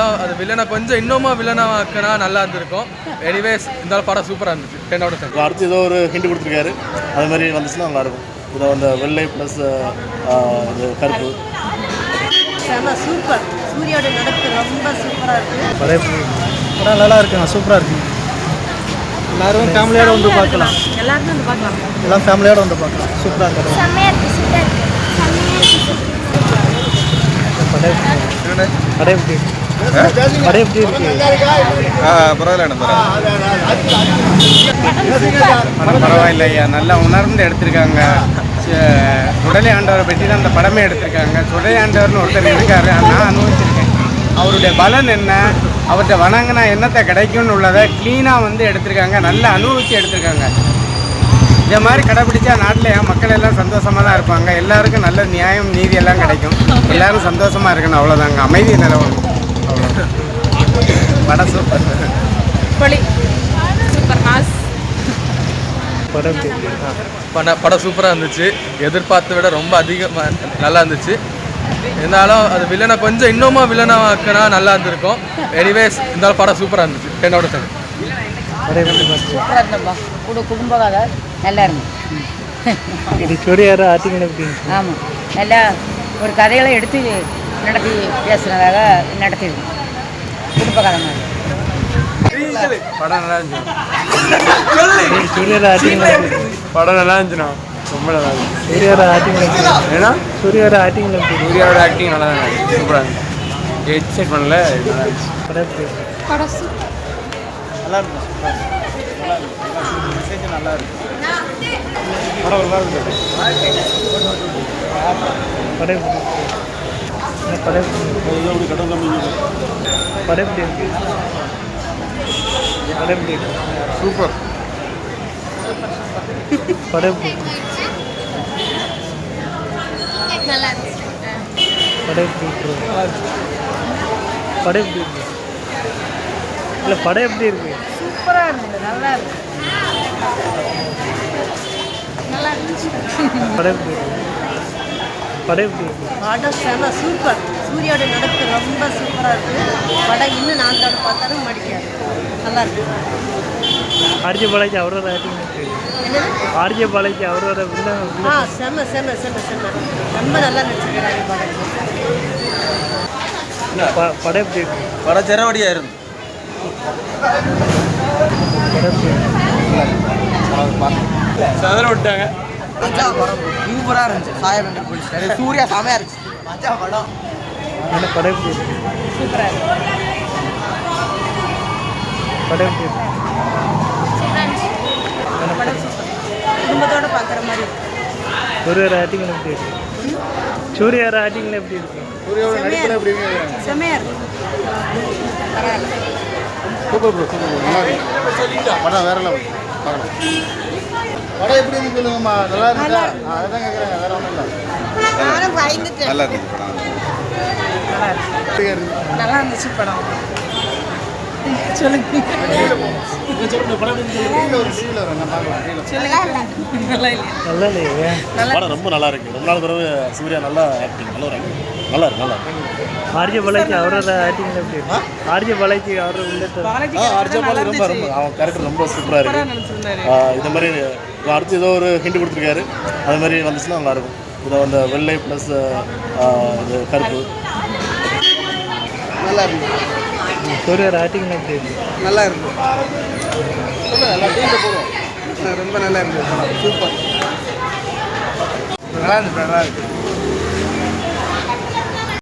அது வில்லனை கொஞ்சம் இன்னுமா வில்லனாக்கினா நல்லா இருந்திருக்கும். எனிவேஸ் இந்த படம் சூப்பராக இருந்துச்சு. 10 out of 10. அடுத்து ஏதோ ஒரு ஹிண்ட் கொடுத்துருக்காரு, அது மாதிரி வந்துச்சுன்னா நல்லாயிருக்கும். இதை அந்த வெள்ளை ப்ளஸ் இது கருப்பு சூப்பர். சூர்யாவோட நடப்பு ரொம்ப சூப்பராக இருக்குது. படம் நல்லா இருக்குங்க, சூப்பராக இருக்குங்க. எல்லாரும் ஃபேமிலியோட வந்து பார்க்கலாம். எல்லாருமே வந்து பார்க்கலாம். எல்லாம் ஃபேமிலியோட வந்து பார்க்கலாம். சூப்பராக இருக்குது. பரவாயில்லையா, நல்லா உணர்ந்து எடுத்திருக்காங்க. சுடலை ஆண்டவரை பற்றி தான் அந்த படமே எடுத்திருக்காங்க. சுடலை ஆண்டவர்னு ஒருத்தர் இருக்காரு, நான் அனுபவிச்சிருக்கேன். அவருடைய பலன் என்ன, அவர்கிட்ட வணங்கினா என்னத்தை கிடைக்கும்னு உள்ளதை க்ளீனாக வந்து எடுத்திருக்காங்க. நல்லா அனுபவித்து எடுத்திருக்காங்க. இந்த மாதிரி கடைப்பிடிச்சா நாட்டில் மக்கள் எல்லாம் சந்தோஷமாக தான் இருப்பாங்க. எல்லாருக்கும் நல்ல நியாயம் நீதி எல்லாம் கிடைக்கும். எல்லோரும் சந்தோஷமாக இருக்கணும், அவ்வளோதாங்க. அமைதி நிலவணும், அவ்வளோ. படம் சூப்பர். படம் சூப்பராக இருந்துச்சு. எதிர்பார்த்த விட ரொம்ப அதிகமாக நல்லா இருந்துச்சு. இருந்தாலும் அது வில்லனை கொஞ்சம் இன்னுமா வில்லனாக்கினா நல்லா இருந்திருக்கும். எனிவேஸ் இந்த படம் சூப்பராக இருந்துச்சு. 10 out of 10. சூப்பராக இருந்தப்பா. கூட குடும்பக்காக நல்லா இருந்துச்சு. ஆமாம், நல்லா ஒரு கதைகளை எடுத்து நடத்தி பேசுனதாக நடத்திருக்கு. குடும்பக்கார மாதிரி படம் நல்லா இருந்துச்சு. படம் நல்லா இருந்துச்சுண்ணா, ரொம்ப நல்லா இருந்துச்சு. சூர்யாவோட ஆக்டிங் நல்லா தான் இருந்துச்சு, சூப்பராக இருந்துச்சு. எக்ஸைட் பண்ணல, நல்லா இருந்துச்சு. நல்லா இருந்துச்சு. மெசேஜ் நல்லா இருக்கு. படம் நல்லா இருந்துச்சு. சூப்பர். படம் எப்படி இருக்கு? சூப்பராக இருந்தது. நல்லா இருக்கு. நல்லா இருந்துச்சு. படம் செம சூப்பர். சூர்யாவோட நடப்பு ரொம்ப சூப்பராக இருக்குது. படம் இன்னும் 4 தடவை பார்த்தாலும் மடிக்காது. நல்லா இருக்கு. ஆர்ஜே பாலாஜி அவரோட ஆக்டிங் செம ரொம்ப நல்லா நடிச்சிருக்கிறாங்க. படம் எப்படி இருக்கு? படம் செரவடியாக இருந்து சதற விட்டாங்க. சூப்பராக இருந்துச்சு. சாயபந்தர் போலீஸ் சூர்யா செமையாக இருந்துச்சு. மஜா படம். படம் எப்படி இருக்கு? சூப்பராக இருக்கு. படம் எப்படி இருக்கு? குடும்பத்தோடு பார்க்குற மாதிரி இருக்கு. சூர்யாவோட ஆக்டிங் எப்படி இருக்கு? சூர்யாவோட ஆக்டிங்ல எப்படி இருக்கு? சூர்யாவோட நடிப்பில் எப்படி இருக்கு? செமையாக இருக்கு. சூப்பர் ப்ரோ, சூப்பர் ப்ரோ, நல்லா இருக்கு. படம் வேற லெவல். பார்க்கலாம். படம் எப்படி இருக்கு சொல்லுங்கம்மா. நல்லா இருக்கா? அதான் கேட்குறேன், வேற ஒன்றும் இல்லை. நானும் பயந்துட்டேன். நல்லா இருந்துச்சு படம். நல்லா இருந்துச்சு படம். நல்லா இல்லையே. படம் ரொம்ப நல்லா இருக்கு. ரொம்ப நாள் பிறகு சூர்யா நல்லா ஆக்டிங், நல்ல ஒரு ஆக்டிங். நல்லா இருக்கு. ஆர்ஜே பாலாஜி அவரோட ஆக்டிங் எப்படி இருக்கு? ஆர்ஜே பாலாஜி அவரோட ஆர்ஜே பாலாஜி ரொம்ப அவன் கேரக்டர் ரொம்ப சூப்பராக இருக்கு. இந்த மாதிரி அடுத்து ஏதோ ஒரு ஹிண்ட் கொடுத்துருக்காரு, அது மாதிரி வந்துச்சுன்னா நல்லாயிருக்கும். இதை அந்த வெள்ளை ப்ளஸ் இது கருப்பு நல்லா இருக்கு. சூர்யாவோட ஆக்டிங் எப்படி இருக்கு? நல்லா இருக்கு. ரொம்ப நல்லா இருந்துச்சு. சூப்பர். நல்லா இருந்துச்சு. நல்லா இருக்கு.